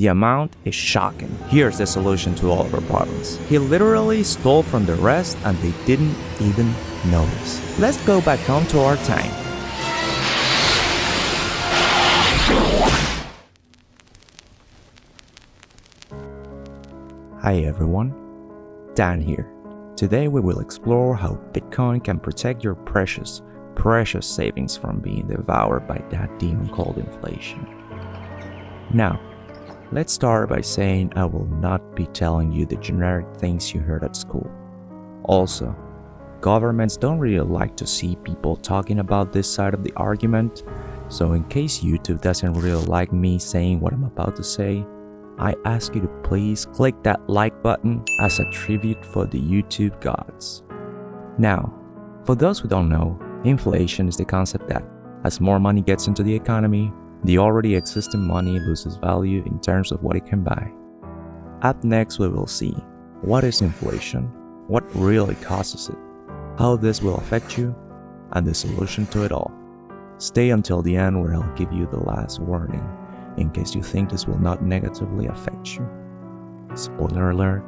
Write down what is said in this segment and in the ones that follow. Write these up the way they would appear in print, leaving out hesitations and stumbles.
The amount is shocking. Here's the solution to all of our problems. He literally stole from the rest and they didn't even notice. Let's go back home to our time. Hi everyone, Dan here. Today we will explore how Bitcoin can protect your precious savings from being devoured by that demon called inflation. Now, let's start by saying I will not be telling you the generic things you heard at school. Also, governments don't really like to see people talking about this side of the argument, so in case YouTube doesn't really like me saying what I'm about to say, I ask you to please click that like button as a tribute for the YouTube gods. Now, for those who don't know, inflation is the concept that as more money gets into the economy, the already existing money loses value in terms of what it can buy. Up next, we will see what is inflation, what really causes it, how this will affect you, and the solution to it all. Stay until the end where I'll give you the last warning in case you think this will not negatively affect you. Spoiler alert,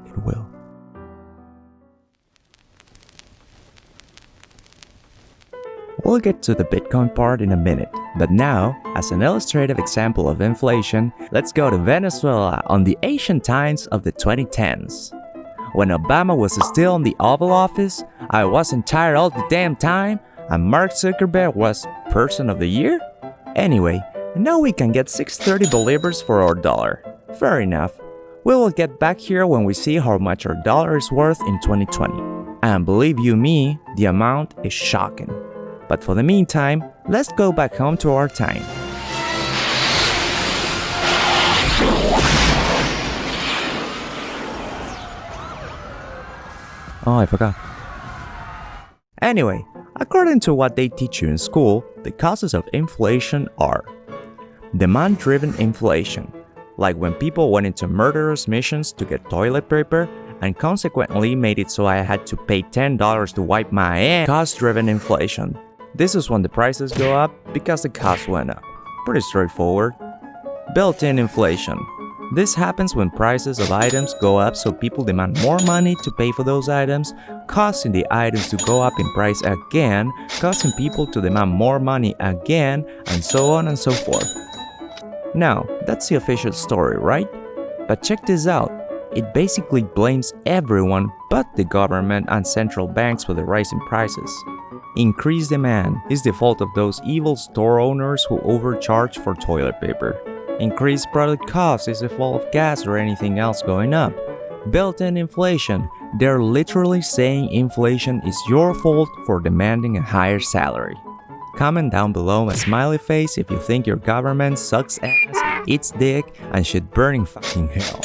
it will. We'll get to the Bitcoin part in a minute, but now, as an illustrative example of inflation, let's go to Venezuela on the ancient times of the 2010s. When Obama was still in the Oval Office, I wasn't tired all the damn time, and Mark Zuckerberg was Person of the Year? Anyway, now we can get 630 bolivars for our dollar. Fair enough. We will get back here when we see how much our dollar is worth in 2020. And believe you me, the amount is shocking. But for the meantime, let's go back home to our time. Oh, I forgot. Anyway, according to what they teach you in school, the causes of inflation are demand-driven inflation, like when people went into murderous missions to get toilet paper and consequently made it so I had to pay $10 to wipe my ass. Cost-driven inflation. This is when the prices go up because the cost went up. Pretty straightforward. Built-in inflation. This happens when prices of items go up so people demand more money to pay for those items, causing the items to go up in price again, causing people to demand more money again, and so on and so forth. Now, that's the official story, right? But check this out. It basically blames everyone but the government and central banks for the rise in prices. Increased demand is the fault of those evil store owners who overcharge for toilet paper. Increased product cost is the fault of gas or anything else going up. Built-in inflation, they're literally saying inflation is your fault for demanding a higher salary. Comment down below a smiley face if you think your government sucks ass, eats dick, and should burn in fucking hell.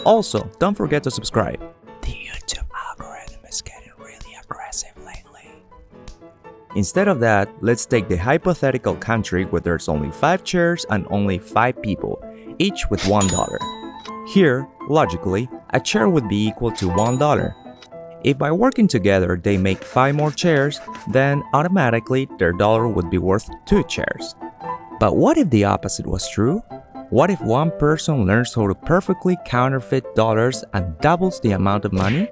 Also, don't forget to subscribe. The YouTube algorithm is getting really aggressive lately. Instead of that, let's take the hypothetical country where there's only 5 chairs and only 5 people, each with $1. Here, logically, a chair would be equal to $1. If by working together they make 5 more chairs, then automatically their dollar would be worth 2 chairs. But what if the opposite was true? What if one person learns how to perfectly counterfeit dollars and doubles the amount of money?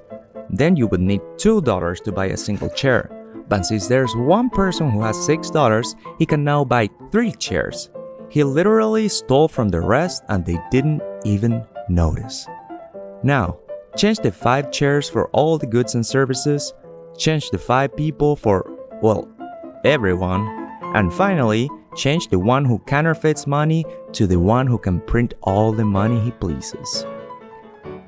Then you would need $2 to buy a single chair. But since there's one person who has $6, he can now buy 3 chairs. He literally stole from the rest and they didn't even notice. Now, change the 5 chairs for all the goods and services, change the 5 people for, well, everyone, and finally, change the one who counterfeits money to the one who can print all the money he pleases.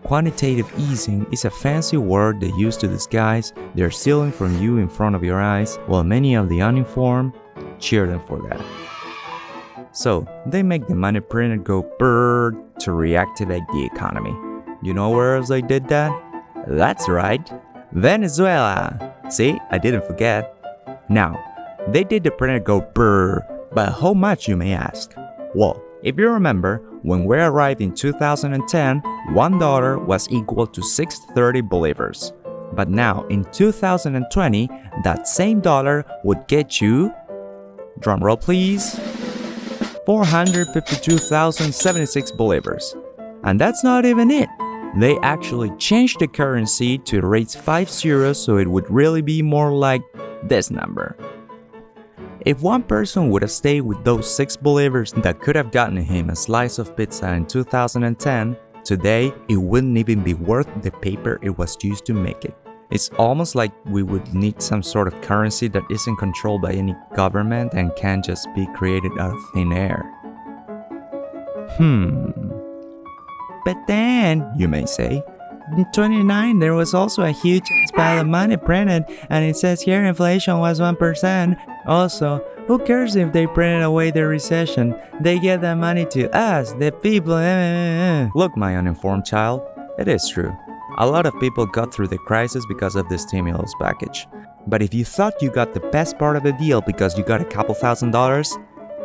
Quantitative easing is a fancy word they use to disguise they're stealing from you in front of your eyes, while many of the uninformed cheer them for that. So, they make the money printer go brrr to reactivate the economy. You know where else they did that? That's right, Venezuela! See, I didn't forget. Now, they did the printer go brrr, but how much you may ask? Well, if you remember, when we arrived in 2010, $1 was equal to 630 bolivars. But now, in 2020, that same dollar would get you, drumroll please, 452,076 bolivars. And that's not even it. They actually changed the currency to erase 5 zeros so it would really be more like this number. If one person would have stayed with those 6 bolivars that could have gotten him a slice of pizza in 2010, today it wouldn't even be worth the paper it was used to make it. It's almost like we would need some sort of currency that isn't controlled by any government and can't just be created out of thin air. But then, you may say, in 1929 there was also a huge pile of money printed and it says here inflation was 1%. Also, who cares if they printed away the recession? They get that money to us, the people. Look, my uninformed child, it is true. A lot of people got through the crisis because of the stimulus package. But if you thought you got the best part of the deal because you got a couple $1,000s,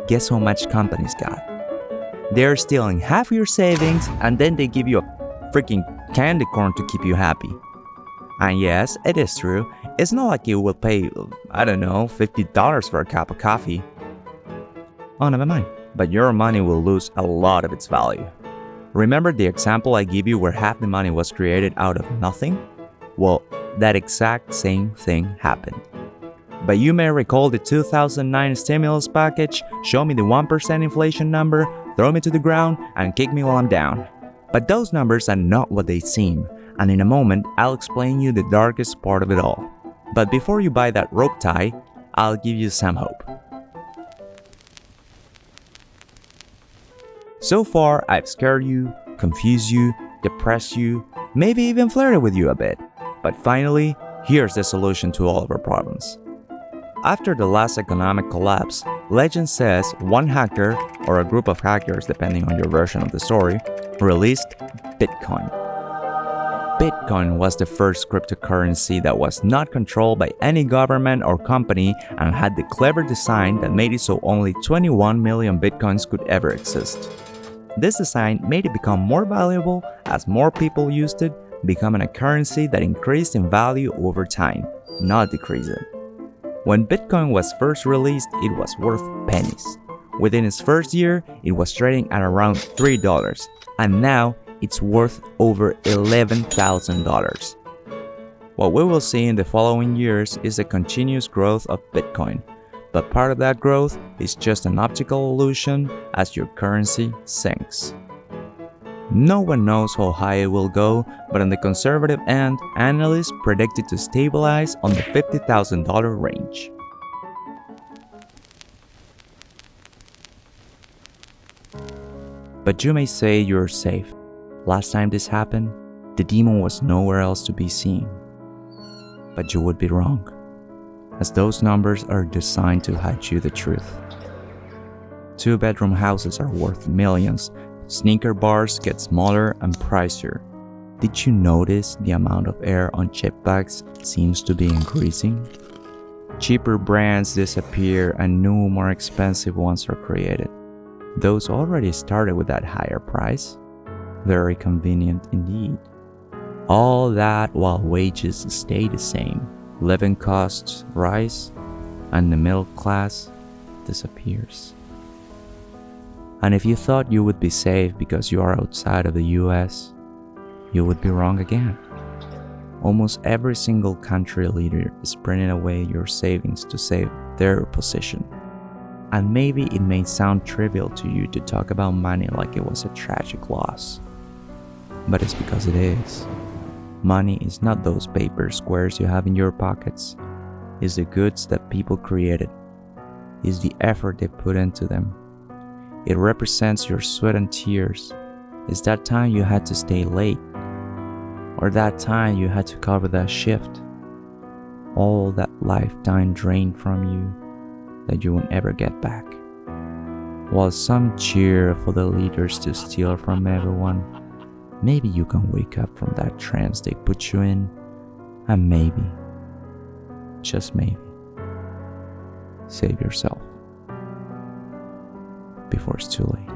guess how much companies got? They're stealing half your savings and then they give you a freaking candy corn to keep you happy. And yes, it is true. It's not like you will pay, $50 for a cup of coffee. Oh, never mind. But your money will lose a lot of its value. Remember the example I gave you where half the money was created out of nothing? Well, that exact same thing happened. But you may recall the 2009 stimulus package, show me the 1% inflation number, throw me to the ground, and kick me while I'm down. But those numbers are not what they seem, and in a moment, I'll explain you the darkest part of it all. But before you buy that rope tie, I'll give you some hope. So far, I've scared you, confused you, depressed you, maybe even flirted with you a bit. But finally, here's the solution to all of our problems. After the last economic collapse, legend says one hacker, or a group of hackers depending on your version of the story, released Bitcoin. Bitcoin was the first cryptocurrency that was not controlled by any government or company and had the clever design that made it so only 21 million Bitcoins could ever exist. This design made it become more valuable as more people used it, becoming a currency that increased in value over time, not decreasing. When Bitcoin was first released, it was worth pennies. Within its first year, it was trading at around $3, and now it's worth over $11,000. What we will see in the following years is the continuous growth of Bitcoin, but part of that growth is just an optical illusion as your currency sinks. No one knows how high it will go, but on the conservative end, analysts predict it to stabilize on the $50,000 range. But you may say you're safe. Last time this happened, the demon was nowhere else to be seen. But you would be wrong, as those numbers are designed to hide you the truth. 2-bedroom houses are worth millions. Sneaker bars get smaller and pricier. Did you notice the amount of air on chip bags seems to be increasing? Cheaper brands disappear and new, more expensive ones are created. Those already started with that higher price. Very convenient indeed. All that while wages stay the same, living costs rise, and the middle class disappears. And if you thought you would be safe because you are outside of the US, you would be wrong again. Almost every single country leader is printing away your savings to save their position. And maybe it may sound trivial to you to talk about money like it was a tragic loss. But it's because it is. Money is not those paper squares you have in your pockets. It's the goods that people created. It's the effort they put into them. It represents your sweat and tears. It's that time you had to stay late, or that time you had to cover that shift. All that lifetime drained from you that you won't ever get back. While some cheer for the leaders to steal from everyone, maybe you can wake up from that trance they put you in, and maybe, just maybe, save yourself before it's too late.